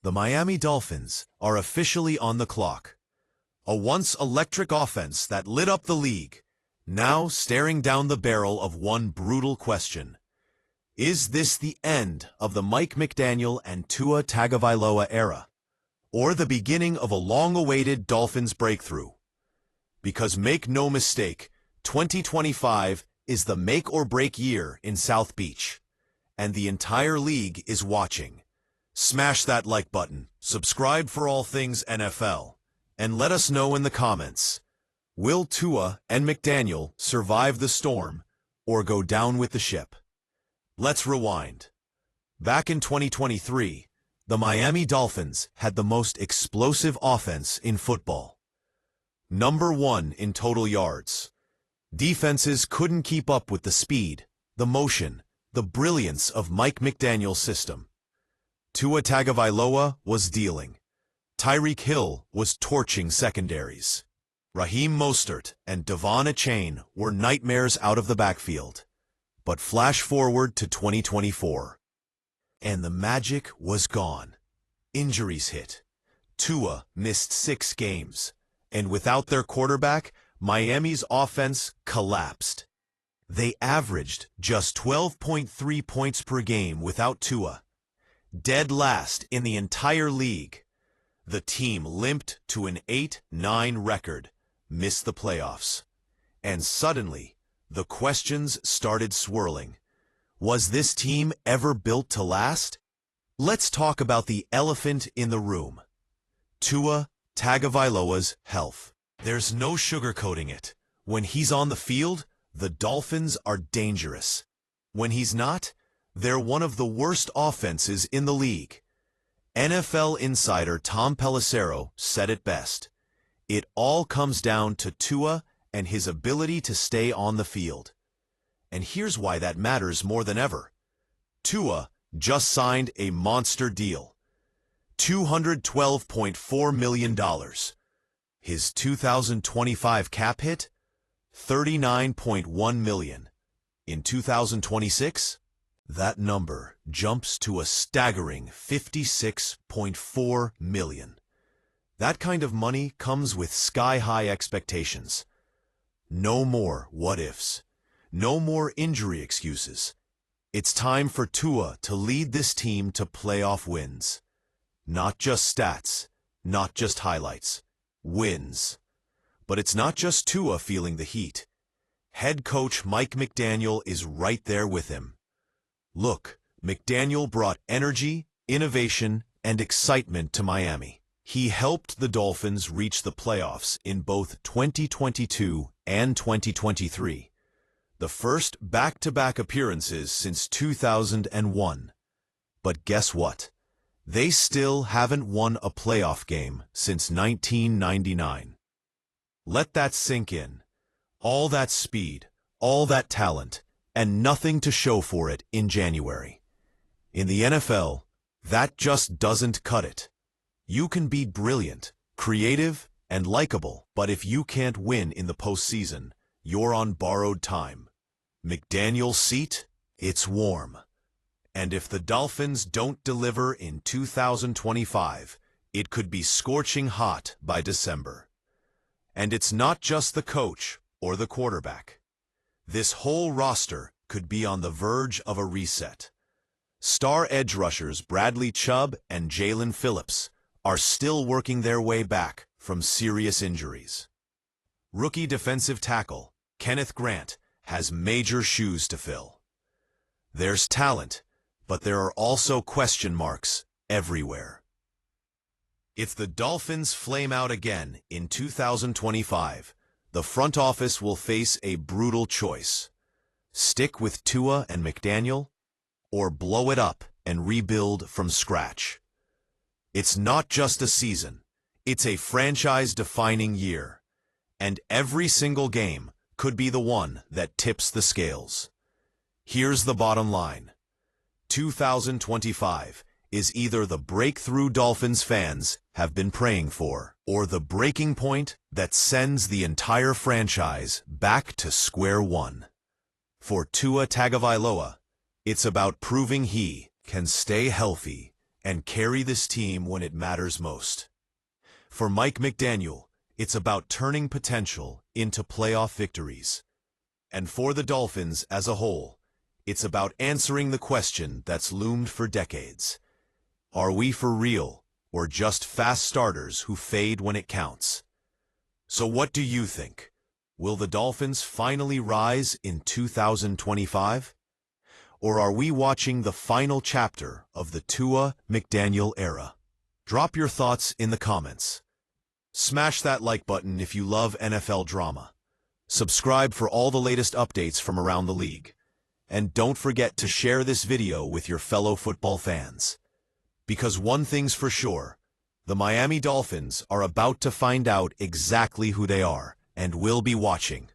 The Miami Dolphins are officially on the clock. A once electric offense that lit up the league, now staring down the barrel of one brutal question. Is this the end of the Mike McDaniel and Tua Tagovailoa era? Or the beginning of a long-awaited Dolphins breakthrough? Because make no mistake, 2025 is the make-or-break year in South Beach. And the entire league is watching. Smash that like button, subscribe for all things NFL, and let us know in the comments. Will Tua and McDaniel survive the storm or go down with the ship? Let's rewind. Back in 2023, the Miami Dolphins had the most explosive offense in football. Number 1 in total yards. Defenses couldn't keep up with the speed, the motion, the brilliance of Mike McDaniel's system. Tua Tagovailoa was dealing. Tyreek Hill was torching secondaries. Raheem Mostert and Devon Achane were nightmares out of the backfield. But flash forward to 2024. And the magic was gone. Injuries hit. Tua missed 6 games. And without their quarterback, Miami's offense collapsed. They averaged just 12.3 points per game without Tua. Dead last in the entire league. The team limped to an 8-9 record, missed the playoffs. And suddenly, the questions started swirling. Was this team ever built to last? Let's talk about the elephant in the room. Tua Tagovailoa's health. There's no sugarcoating it. When he's on the field, the Dolphins are dangerous. When he's not, they're one of the worst offenses in the league. NFL insider Tom Pelissero said it best. It all comes down to Tua and his ability to stay on the field. And here's why that matters more than ever. Tua just signed a monster deal. $212.4 million. His 2025 cap hit? $39.1 million. In 2026? That number jumps to a staggering $56.4 million. That kind of money comes with sky-high expectations. No more what-ifs. No more injury excuses. It's time for Tua to lead this team to playoff wins. Not just stats, not just highlights. Wins. But it's not just Tua feeling the heat. Head coach Mike McDaniel is right there with him. Look, McDaniel brought energy, innovation, and excitement to Miami. He helped the Dolphins reach the playoffs in both 2022 and 2023, the first back-to-back appearances since 2001. But guess what? They still haven't won a playoff game since 1999. Let that sink in. All that speed, all that talent, and nothing to show for it in January. In the NFL, that just doesn't cut it. You can be brilliant, creative, and likable, but if you can't win in the postseason, you're on borrowed time. McDaniel's seat? It's warm. And if the Dolphins don't deliver in 2025, it could be scorching hot by December. And it's not just the coach or the quarterback. This whole roster could be on the verge of a reset. Star edge rushers Bradley Chubb and Jalen Phillips are still working their way back from serious injuries. Rookie defensive tackle Kenneth Grant has major shoes to fill. There's talent, but there are also question marks everywhere. If the Dolphins flame out again in 2025, the front office will face a brutal choice. Stick with Tua and McDaniel, or blow it up and rebuild from scratch. It's not just a season, it's a franchise-defining year. And every single game could be the one that tips the scales. Here's the bottom line. 2025 is either the breakthrough Dolphins fans have been praying for, or the breaking point that sends the entire franchise back to square one. For Tua Tagovailoa, it's about proving he can stay healthy and carry this team when it matters most. For Mike McDaniel, it's about turning potential into playoff victories. And for the Dolphins as a whole, it's about answering the question that's loomed for decades. Are we for real, or just fast starters who fade when it counts? So what do you think? Will the Dolphins finally rise in 2025? Or are we watching the final chapter of the Tua McDaniel era? Drop your thoughts in the comments. Smash that like button if you love NFL drama. Subscribe for all the latest updates from around the league. And don't forget to share this video with your fellow football fans. Because one thing's for sure, the Miami Dolphins are about to find out exactly who they are, and we'll be watching.